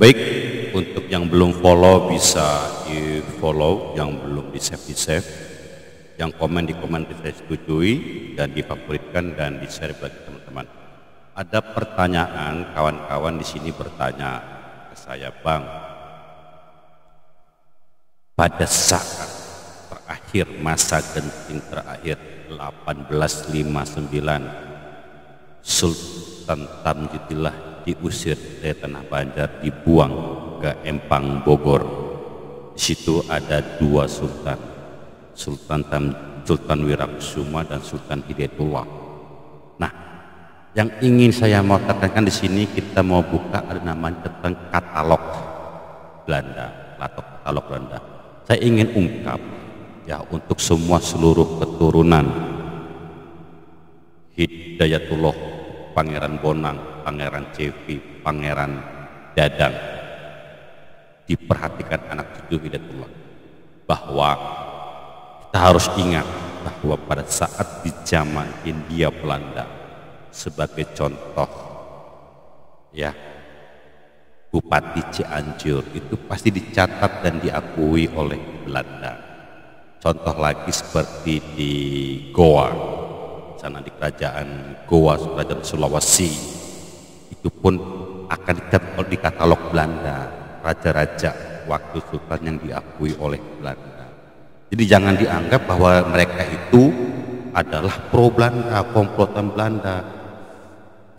Baik, untuk yang belum follow bisa di follow, yang belum di save di save, yang komen di komen bisa disetujui dan difavoritkan dan di share bagi teman-teman. Ada pertanyaan kawan-kawan di sini bertanya ke saya, Bang, pada saat terakhir masa genting terakhir 1859 Sultan Tamjidillah diusir dari Tanah Banjar, dibuang ke Empang Bogor. Di situ ada dua sultan, Sultan Wirakusuma dan Sultan Hidayatullah. Nah, yang ingin saya mau katakan di sini, kita mau buka ada namanya tentang katalog Belanda atau katalog Belanda. Saya ingin ungkap ya untuk semua seluruh keturunan Hidayatullah, Pangeran Bonang, Pangeran Cepi, Pangeran Dadang, diperhatikan anak cucu Hidayatullah, bahwa kita harus ingat bahwa pada saat di zaman Hindia Belanda, sebagai contoh ya, Bupati Cianjur itu pasti dicatat dan diakui oleh Belanda. Contoh lagi seperti di Goa, sana di kerajaan Goa, kerajaan Sulawesi, itu pun akan dicatat di katalog Belanda, raja-raja waktu sultan yang diakui oleh Belanda. Jadi jangan dianggap bahwa mereka itu adalah pro Belanda, komplotan Belanda.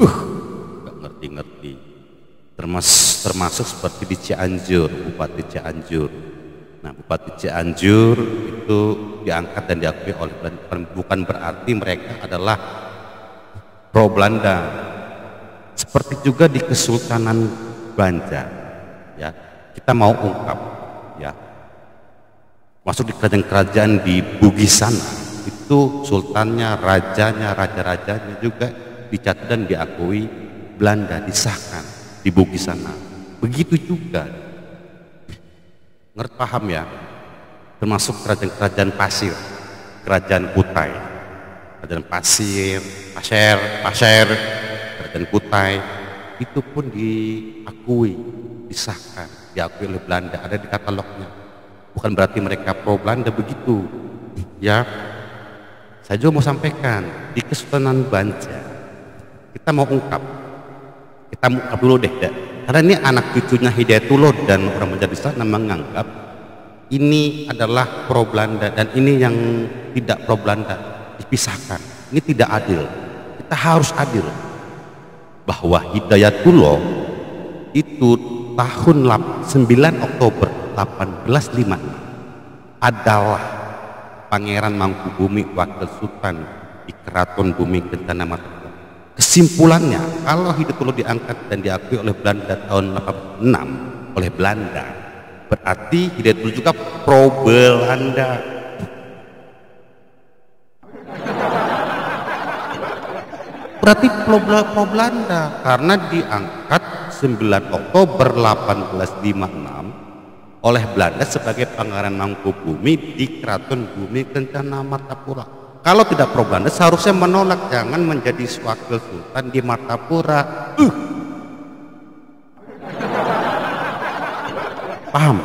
Gak ngerti-ngerti. Termasuk seperti di Cianjur, Bupati Cianjur. Nah, Bupati Cianjur itu diangkat dan diakui oleh Belanda, bukan berarti mereka adalah pro Belanda. Seperti juga di Kesultanan Banjar, ya, kita mau ungkap, ya, masuk di kerajaan-kerajaan di Bugis sana, itu sultannya, rajanya, raja-rajanya juga dicatat dan diakui Belanda, disahkan di Bugis sana. Begitu juga, ngerti paham ya, termasuk kerajaan-kerajaan pasir, kerajaan Kutai, kerajaan pasir, Pasir, kerajaan Kutai, itu pun diakui, disahkan, diakui oleh Belanda, ada di katalognya. Bukan berarti mereka pro Belanda begitu, ya. Saya juga mau sampaikan di Kesultanan Banjar, kita mau ungkap dulu deh, karena ini anak cucunya Hidayatullah dan orang Banjar di sana menganggap ini adalah pro Belanda dan ini yang tidak pro Belanda, dipisahkan. Ini tidak adil. Kita harus adil bahwa Hidayatullah itu tahun 9 Oktober 1856 adalah Pangeran Mangkubumi, wakil sultan di Keraton Bumi Kencana Matapurat. Kesimpulannya, kalau Hidayatullah diangkat dan diakui oleh Belanda tahun 1806 oleh Belanda, berarti Hidayatullah juga pro Belanda. Berarti pro Belanda karena diangkat 9 Oktober 1856 oleh Belanda sebagai Pangeran Mangkubumi di Keraton Bumi Kencana Martapura. Kalau tidak pro Belanda seharusnya menolak, jangan menjadi wakil sultan di Martapura. Paham?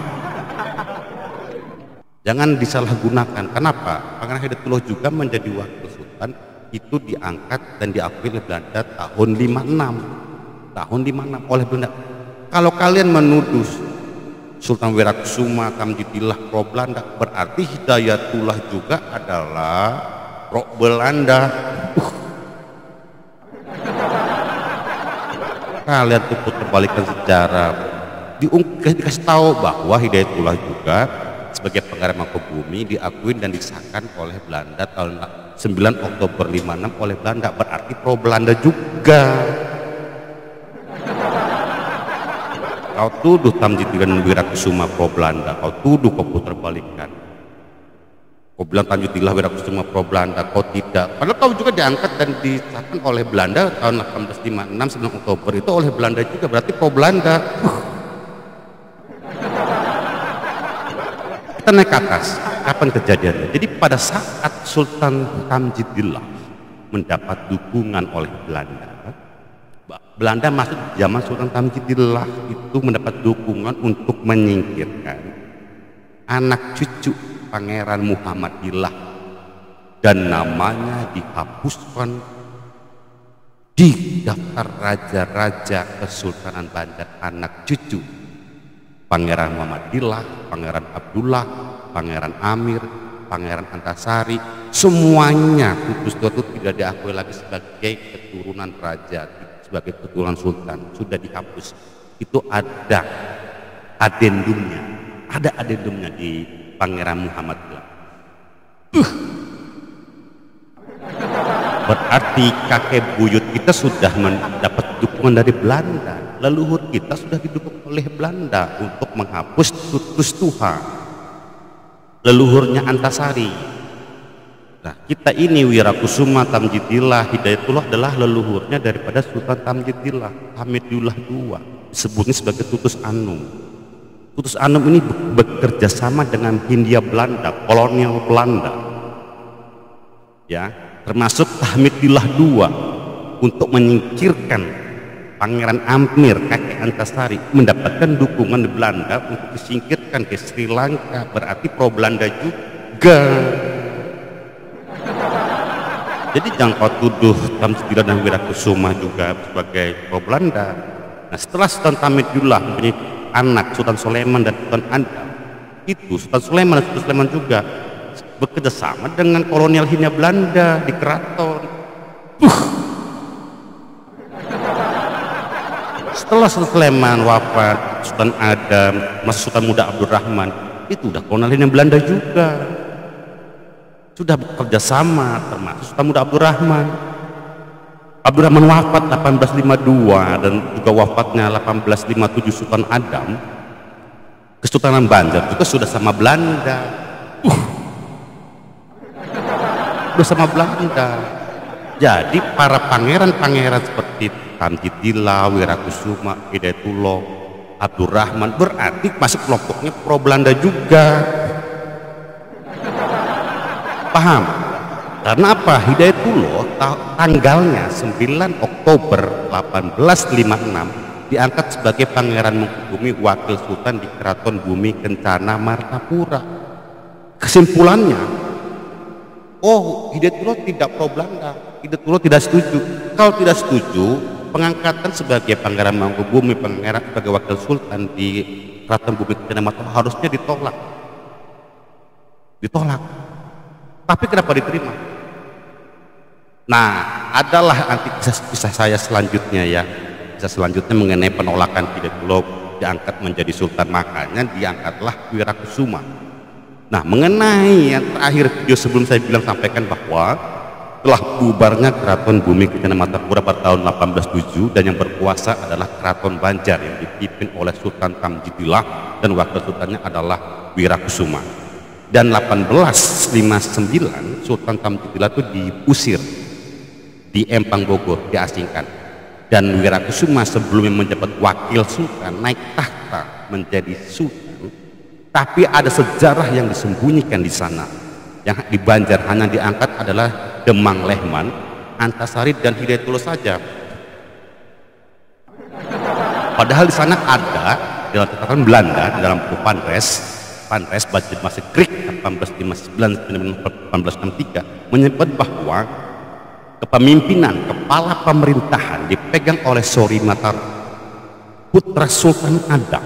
Jangan disalahgunakan. Kenapa? Pangeran Hidayatullah juga menjadi wakil sultan itu diangkat dan diakui oleh Belanda tahun 56 oleh Belanda. Kalau kalian menuduh Sultan Wirakusuma, Tamjidillah pro Belanda, berarti Hidayatullah juga adalah pro Belanda. Kalian tuh terbalikan sejarah. Dikasih tahu bahwa Hidayatullah juga sebagai Pangeran Mangkubumi diakui dan disahkan oleh Belanda tahun 9 Oktober 56 oleh Belanda, berarti pro Belanda juga. Kau tuduh Tamjidillah dan Wirakusuma pro Belanda, kau tuduh, kau puterbalikan. Kau bilang Tamjidillah Wirakusuma pro Belanda, kau tidak. Padahal kau juga diangkat dan disahkan oleh Belanda tahun 1856 9 Oktober itu oleh Belanda juga, berarti pro Belanda. Kita naik ke atas, kapan kejadiannya? Jadi pada saat Sultan Tamjidillah mendapat dukungan oleh Belanda, Belanda masuk zaman Sultan Tamjidillah itu mendapat dukungan untuk menyingkirkan anak cucu Pangeran Muhammadillah dan namanya dihapuskan di daftar raja-raja Kesultanan Banjar anak cucu Pangeran Muhammadillah, Pangeran Abdullah, Pangeran Amir, Pangeran Antasari, semuanya itu tidak diakui lagi sebagai keturunan raja, sebagai keturunan sultan, sudah dihapus. Itu ada adendumnya di Pangeran Muhammadillah. Berarti kakek buyut kita sudah mendapat dukungan dari Belanda. Leluhur kita sudah didukung oleh Belanda untuk menghapus tutus Tuhan. Leluhurnya Antasari. Nah, kita ini Wirakusuma Tamjidillah Hidayatullah adalah leluhurnya daripada Sultan Tamjidillah Hamidullah II, disebutnya sebagai Tutus Anum. Tutus Anum ini bekerja sama dengan Hindia Belanda, kolonial Belanda, ya, termasuk Hamidullah II untuk menyingkirkan Pangeran Amir, kakek Antasari, mendapatkan dukungan Belanda untuk disingkirkan ke Sri Lanka, berarti pro Belanda juga. Jadi jangan kau tuduh Tamjidillah dan Wirakusuma juga sebagai pro Belanda. Nah, setelah Sultan Hamidullah menjadi anak Sultan Sulaiman dan Sultan Adam, itu Sultan Sulaiman dan Sultan Sulaiman juga bekerja sama dengan kolonial Hindia Belanda di keraton. Setelah Sultan Sulaiman wafat, Sultan Adam, Sultan Muda Abdurrahman, itu udah kolonial Hindia Belanda juga. Sudah bekerja sama, termasuk Sultan Muda Abdurrahman. Abdurrahman wafat 1852 dan juga wafatnya 1857 Sultan Adam. Kesultanan Banjar juga sudah sama Belanda. Sudah sama Belanda. Jadi para pangeran-pangeran seperti Tamjidillah, Wirakusuma, Hidayatullah, Abdurrahman berarti masuk kelompoknya pro Belanda juga. Paham? Karena apa? Hidayatullah tanggalnya 9 Oktober 1856 diangkat sebagai Pangeran Mangkubumi Wakil Sultan di Keraton Bumi Kencana Martapura. Kesimpulannya, oh, Hidayatullah tidak pro Belanda, Hidayatullah tidak setuju. Kalau tidak setuju, pengangkatan sebagai Pangeran Mangkubumi, Pangeran sebagai Wakil Sultan di Keraton Bumi Kencana Martapura harusnya ditolak. Tapi kenapa diterima? Nah, adalah nanti kisah saya selanjutnya ya. Kisah selanjutnya mengenai penolakan Hidayatullah diangkat menjadi sultan, makanya diangkatlah Wirakusuma. Nah, mengenai yang terakhir video sebelum saya sampaikan bahwa telah bubarnya Keraton Bumi Kencana Martapura pada tahun 1807 dan yang berkuasa adalah Keraton Banjar yang dipimpin oleh Sultan Tamjidillah dan wakil sultannya adalah Wirakusuma. Dan 1859 Sultan Tamjidillah itu diusir di Empang Bogor, diasingkan, dan Wirakusuma sebelumnya menjabat wakil sultan naik tahta menjadi sultan. Tapi ada sejarah yang disembunyikan di sana. Yang di Banjar hanya diangkat adalah Demang Lehman, Antasari dan Hidayatullah saja. Padahal di sana ada dalam catatan Belanda di dalam buku Panres Masih Krik 1859-1863 menyebut bahwa kepemimpinan kepala pemerintahan dipegang oleh Sori Matar, putra Sultan Adam.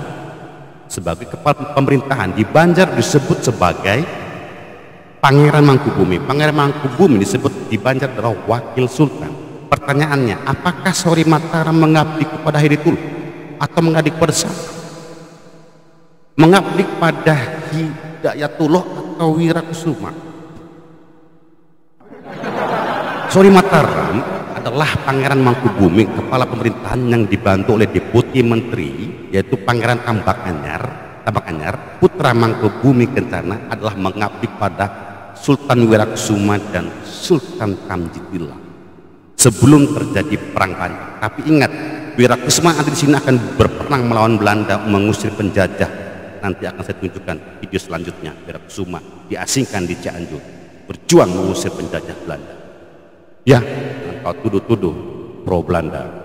Sebagai kepala pemerintahan di Banjar disebut sebagai Pangeran Mangkubumi. Pangeran Mangkubumi disebut di Banjar adalah wakil sultan. Pertanyaannya, apakah Sori Mataram mengabdi kepada Hidayatullah atau mengabdi kepada siapa? Mengabdi pada Hidayatullah atau Wirakusuma? Sori Mataram adalah Pangeran Mangkubumi, kepala pemerintahan yang dibantu oleh Deputi Menteri, yaitu Pangeran Tambak Anyar. Putra Mangkubumi Kencana adalah mengabdi pada Sultan Wirakusuma dan Sultan Tamjidillah sebelum terjadi perang Banjar. Tapi ingat, Wirakusuma ada di sini akan berperang melawan Belanda, mengusir penjajah. Nanti akan saya tunjukkan video selanjutnya. Wirakusuma diasingkan di Cianjur, berjuang mengusir penjajah Belanda. Ya, kau tuduh-tuduh pro Belanda.